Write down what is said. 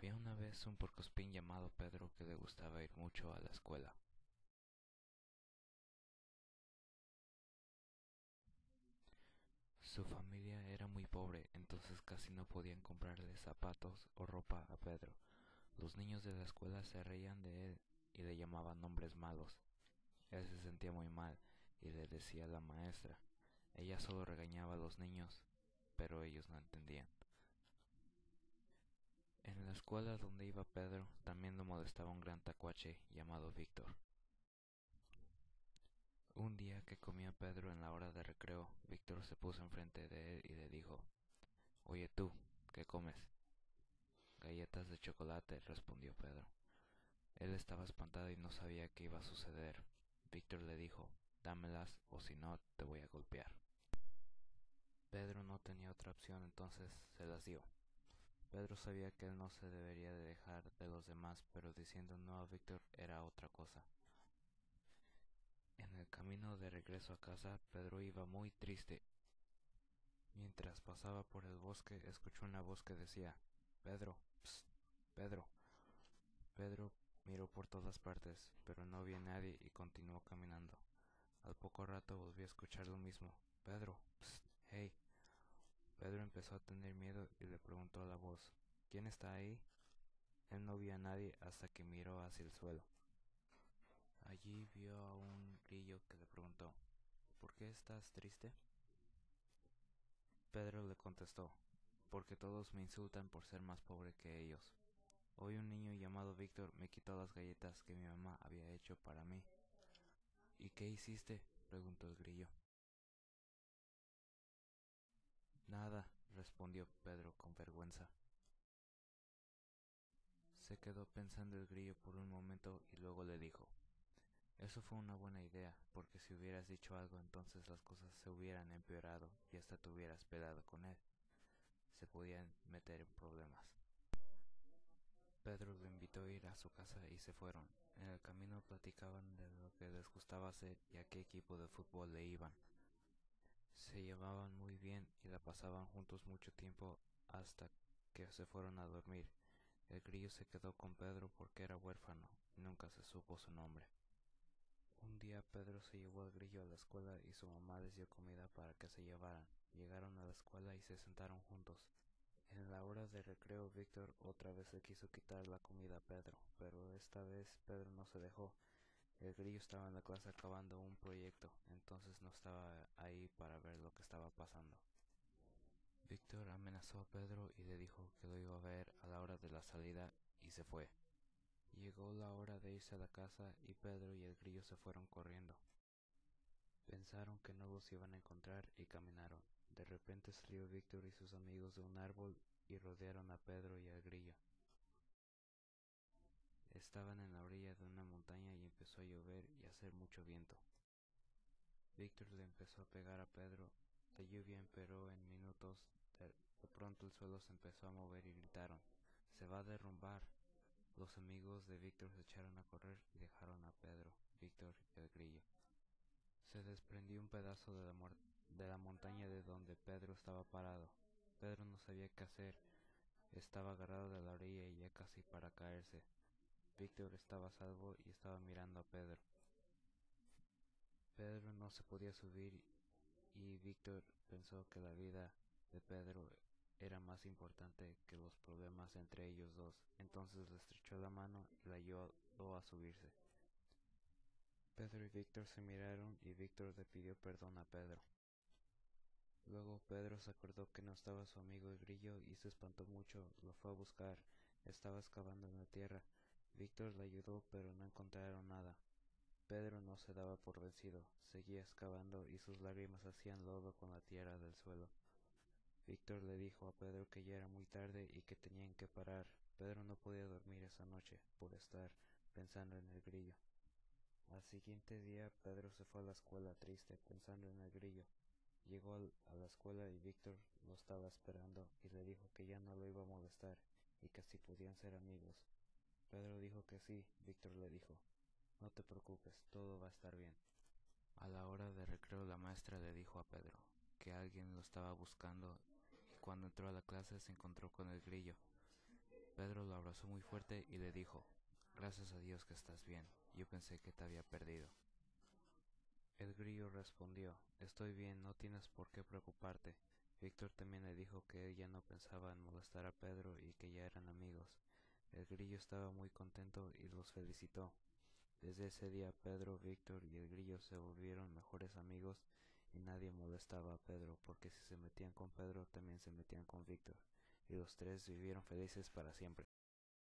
Había una vez un puercoespín llamado Pedro que le gustaba ir mucho a la escuela. Su familia era muy pobre, entonces casi no podían comprarle zapatos o ropa a Pedro. Los niños de la escuela se reían de él y le llamaban nombres malos. Él se sentía muy mal y le decía a la maestra. Ella solo regañaba a los niños, pero ellos no entendían. En la escuela donde iba Pedro también lo molestaba un gran tacuache llamado Víctor. Un día que comía Pedro en la hora de recreo, Víctor se puso enfrente de él y le dijo: «Oye tú, ¿qué comes?» «Galletas de chocolate», respondió Pedro. Él estaba espantado y no sabía qué iba a suceder. Víctor le dijo: «Dámelas o si no te voy a golpear». Pedro no tenía otra opción, entonces se las dio. Pedro sabía que él no se debería de dejar de los demás, pero diciendo no a Víctor era otra cosa. En el camino de regreso a casa, Pedro iba muy triste. Mientras pasaba por el bosque, escuchó una voz que decía: «Pedro, psst, Pedro». Pedro miró por todas partes, pero no vio a nadie y continuó caminando. Al poco rato volvió a escuchar lo mismo: «Pedro, psst, hey». Pedro empezó a tener miedo y le preguntó a la voz: «¿Quién está ahí?». Él no vio a nadie hasta que miró hacia el suelo. Allí vio a un grillo que le preguntó: «¿Por qué estás triste?». Pedro le contestó: «Porque todos me insultan por ser más pobre que ellos. Hoy un niño llamado Víctor me quitó las galletas que mi mamá había hecho para mí». «¿Y qué hiciste?», preguntó el grillo. «Nada», respondió Pedro con vergüenza. Se quedó pensando el grillo por un momento y luego le dijo: «Eso fue una buena idea, porque si hubieras dicho algo entonces las cosas se hubieran empeorado y hasta te hubieras peleado con él. Se podían meter en problemas». Pedro lo invitó a ir a su casa y se fueron. En el camino platicaban de lo que les gustaba hacer y a qué equipo de fútbol le iban. Se llevaban muy bien y la pasaban juntos mucho tiempo hasta que se fueron a dormir. El grillo se quedó con Pedro porque era huérfano y nunca se supo su nombre. Un día Pedro se llevó al grillo a la escuela y su mamá les dio comida para que se llevaran. Llegaron a la escuela y se sentaron juntos. En la hora de recreo, Víctor otra vez le quiso quitar la comida a Pedro, pero esta vez Pedro no se dejó. El grillo estaba en la clase acabando un proyecto, entonces no estaba ahí para ver lo que estaba pasando. Víctor amenazó a Pedro y le dijo que lo iba a ver a la hora de la salida y se fue. Llegó la hora de irse a la casa y Pedro y el grillo se fueron corriendo. Pensaron que no los iban a encontrar y caminaron. De repente salió Víctor y sus amigos de un árbol y rodearon a Pedro y al grillo. Estaban en la orilla de una montaña y empezó a llover y a hacer mucho viento. Víctor le empezó a pegar a Pedro. La lluvia empeoró en minutos. De pronto el suelo se empezó a mover y gritaron: «Se va a derrumbar». Los amigos de Víctor se echaron a correr y dejaron a Pedro, Víctor y el grillo. Se desprendió un pedazo de la montaña de donde Pedro estaba parado. Pedro no sabía qué hacer. Estaba agarrado de la orilla y ya casi para caerse. Víctor estaba a salvo y estaba mirando a Pedro. Pedro no se podía subir y Víctor pensó que la vida de Pedro era más importante que los problemas entre ellos dos. Entonces le estrechó la mano y le ayudó a subirse. Pedro y Víctor se miraron y Víctor le pidió perdón a Pedro. Luego Pedro se acordó que no estaba su amigo el grillo y se espantó mucho. Lo fue a buscar. Estaba excavando en la tierra. Víctor le ayudó, pero no encontraron nada. Pedro no se daba por vencido. Seguía excavando y sus lágrimas hacían lodo con la tierra del suelo. Víctor le dijo a Pedro que ya era muy tarde y que tenían que parar. Pedro no podía dormir esa noche por estar pensando en el grillo. Al siguiente día Pedro se fue a la escuela triste, pensando en el grillo. Llegó a la escuela y Víctor lo estaba esperando y le dijo que ya no lo iba a molestar y que si podían ser amigos. Pedro dijo que sí. Víctor le dijo: «No te preocupes, todo va a estar bien». A la hora de recreo la maestra le dijo a Pedro que alguien lo estaba buscando y cuando entró a la clase se encontró con el grillo. Pedro lo abrazó abrazó muy fuerte y le dijo: «Gracias a Dios que estás bien. Yo pensé que te había perdido». El grillo respondió: «Estoy bien, no tienes por qué preocuparte». Víctor también le dijo que ella no pensaba en molestar a Pedro y que ya eran amigos. El grillo estaba muy contento y los felicitó. Desde ese día Pedro, Víctor y el grillo se volvieron mejores amigos y nadie molestaba a Pedro, porque si se metían con Pedro también se metían con Víctor, y los tres vivieron felices para siempre.